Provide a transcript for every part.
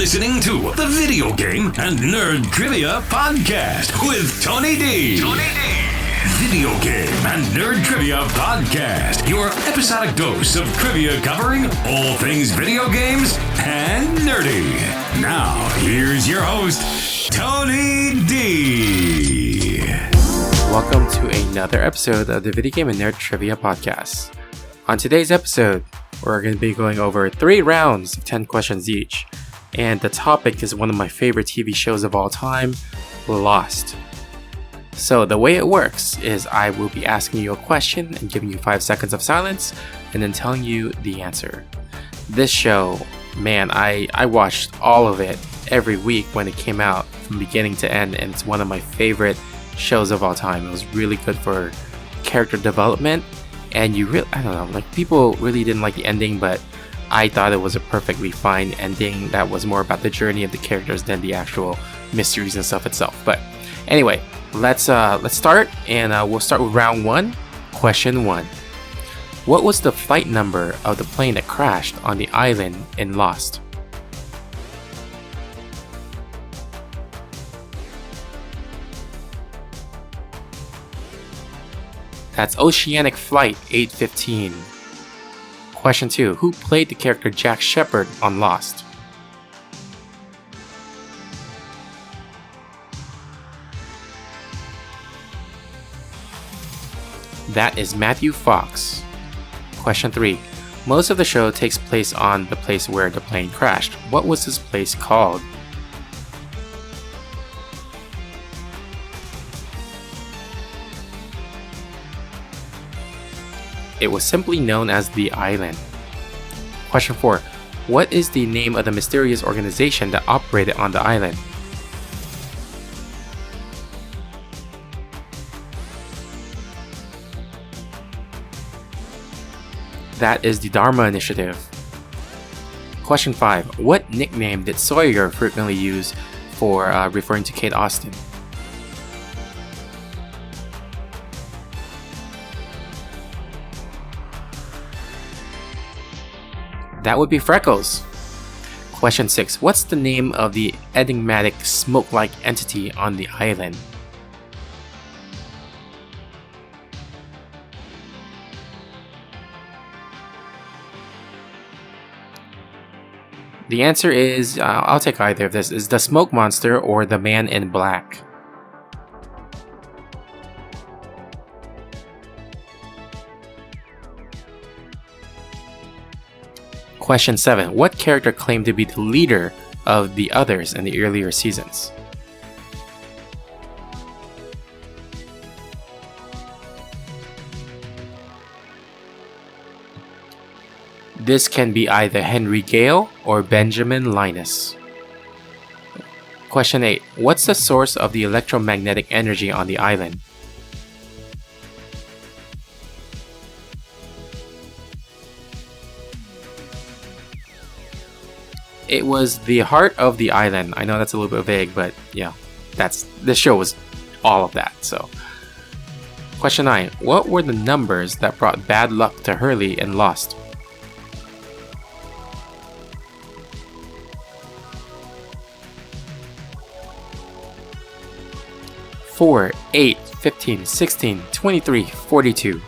listening to the Video Game and Nerd Trivia Podcast with Tony D. Video Game and Nerd Trivia Podcast, your episodic dose of trivia covering all things video games and nerdy. Now, here's your host, Tony D. Welcome to another episode of the Video Game and Nerd Trivia Podcast. On today's episode, we're going to be going over 3 rounds of 10 questions each. And the topic is one of my favorite TV shows of all time, Lost. So the way it works is I will be asking you a question and giving you 5 seconds of silence and then telling you the answer. This show, man, I watched all of it every week when it came out from beginning to end, and it's one of my favorite shows of all time. It was really good for character development, and people really didn't like the ending, but I thought it was a perfectly fine ending that was more about the journey of the characters than the actual mysteries and stuff itself. But anyway, let's start, and we'll start with round 1. Question 1. What was the flight number of the plane that crashed on the island in Lost? That's Oceanic Flight 815. Question 2. Who played the character Jack Shephard on Lost? That is Matthew Fox. Question 3. Most of the show takes place on the place where the plane crashed. What was this place called? It was simply known as The Island. Question 4. What is the name of the mysterious organization that operated on the island? That is the Dharma Initiative. Question 5. What nickname did Sawyer frequently use for referring to Kate Austen? That would be Freckles. Question 6. What's the name of the enigmatic smoke-like entity on the island? The answer is, I'll take either of this, is the Smoke Monster or the Man in Black. Question 7. What character claimed to be the leader of the others in the earlier seasons? This can be either Henry Gale or Benjamin Linus. Question 8. What's the source of the electromagnetic energy on the island? It was the heart of the island. I know that's a little bit vague, but yeah, this show was all of that. So, question 9. What were the numbers that brought bad luck to Hurley in Lost? Four, 8, 15, 16, 23, 42.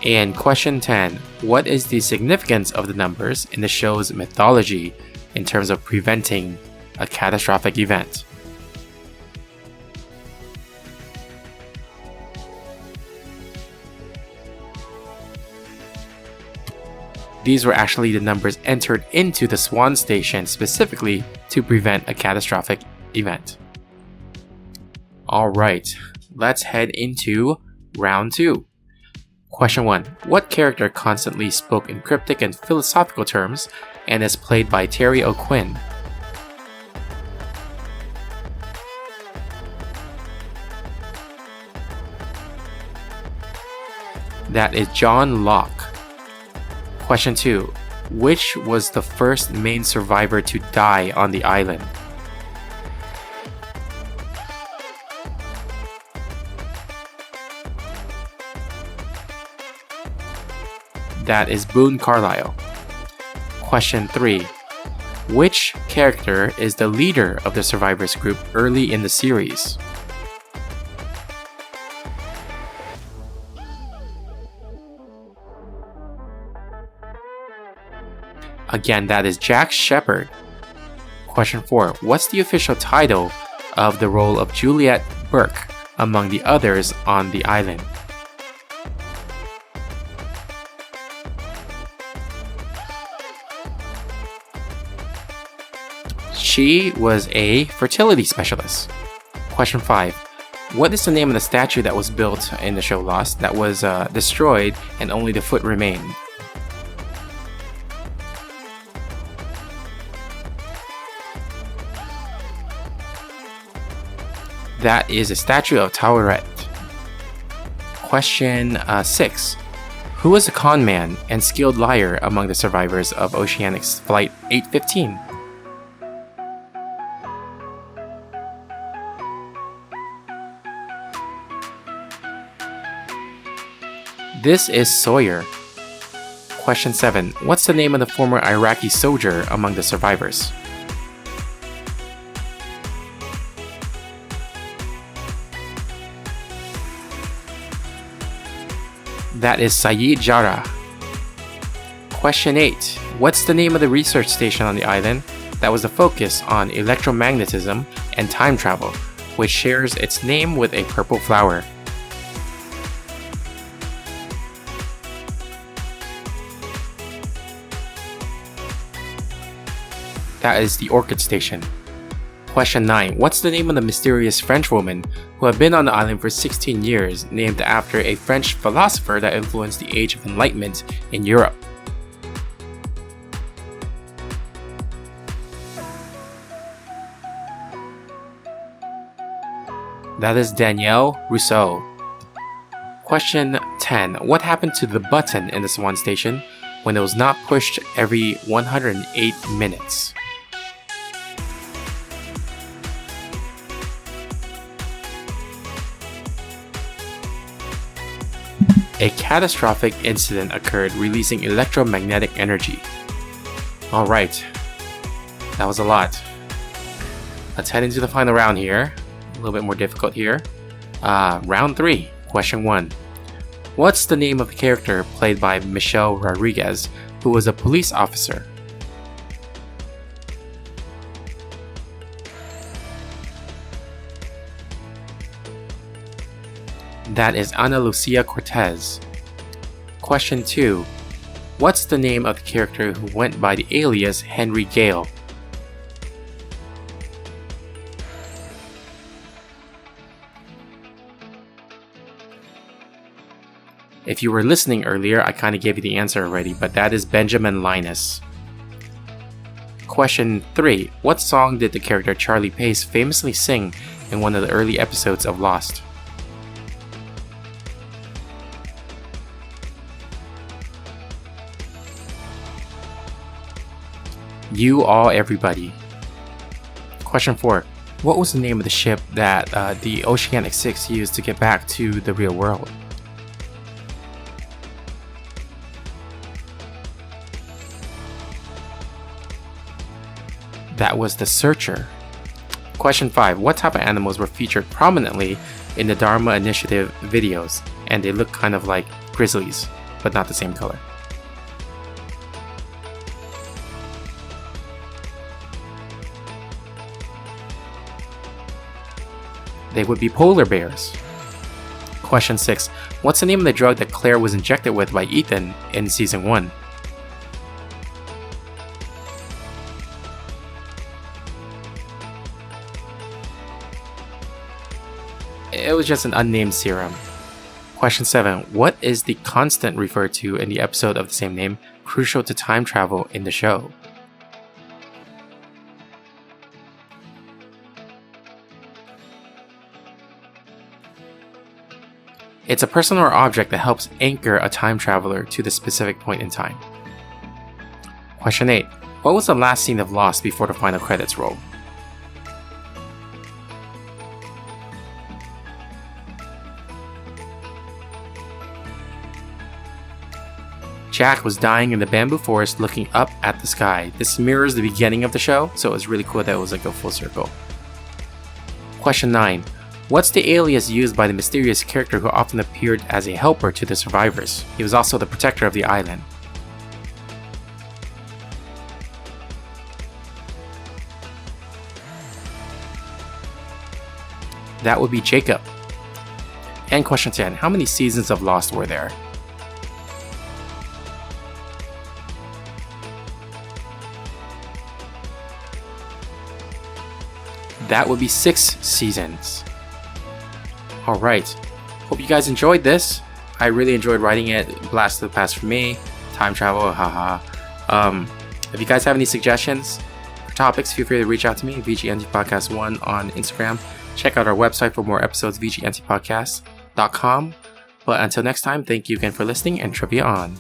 And question 10. What is the significance of the numbers in the show's mythology in terms of preventing a catastrophic event? These were actually the numbers entered into the Swan Station specifically to prevent a catastrophic event. Alright, let's head into round 2. Question 1. What character constantly spoke in cryptic and philosophical terms and is played by Terry O'Quinn? That is John Locke. Question 2. Which was the first main survivor to die on the island? That is Boone Carlyle. Question 3. Which character is the leader of the survivors group early in the series? Again, that is Jack Shepherd. Question 4. What's the official title of the role of Juliet Burke among the others on the island? She was a fertility specialist. Question 5. What is the name of the statue that was built in the show Lost that was destroyed and only the foot remained? That is a statue of Taweret. Question 6. Who was a con man and skilled liar among the survivors of Oceanics Flight 815? This is Sawyer. Question 7. What's the name of the former Iraqi soldier among the survivors? That is Saeed Jarrah. Question 8. What's the name of the research station on the island that was the focus on electromagnetism and time travel, which shares its name with a purple flower? That is the Orchid Station. Question 9. What's the name of the mysterious French woman who had been on the island for 16 years, named after a French philosopher that influenced the Age of Enlightenment in Europe? That is Danielle Rousseau. Question 10. What happened to the button in the Swan Station when it was not pushed every 108 minutes? A catastrophic incident occurred, releasing electromagnetic energy. Alright, that was a lot. Let's head into the final round here. A little bit more difficult here. Round 3, question 1. What's the name of the character played by Michelle Rodriguez, who was a police officer? That is Ana Lucia Cortez. Question 2. What's the name of the character who went by the alias Henry Gale? If you were listening earlier, I kind of gave you the answer already, but that is Benjamin Linus. Question 3. What song did the character Charlie Pace famously sing in one of the early episodes of Lost? You All Everybody. Question 4. What was the name of the ship that the Oceanic 6 used to get back to the real world? That was the Searcher. Question 5. What type of animals were featured prominently in the Dharma Initiative videos? And they look kind of like grizzlies, but not the same color. They would be polar bears. Question 6. What's the name of the drug that Claire was injected with by Ethan in Season 1? It was just an unnamed serum. Question 7. What is the constant referred to in the episode of the same name, crucial to time travel in the show? It's a person or object that helps anchor a time traveler to the specific point in time. Question 8. What was the last scene of Lost before the final credits roll? Jack was dying in the bamboo forest looking up at the sky. This mirrors the beginning of the show, so it was really cool that it was like a full circle. Question 9. What's the alias used by the mysterious character who often appeared as a helper to the survivors? He was also the protector of the island. That would be Jacob. And question 10. How many seasons of Lost were there? That would be 6 seasons. Alright. Hope you guys enjoyed this. I really enjoyed writing it. Blast of the past for me. Time travel, haha. If you guys have any suggestions for topics, feel free to reach out to me, VGNTPodcast1 on Instagram. Check out our website for more episodes, VGNTPodcast.com. But until next time, thank you again for listening and trivia on.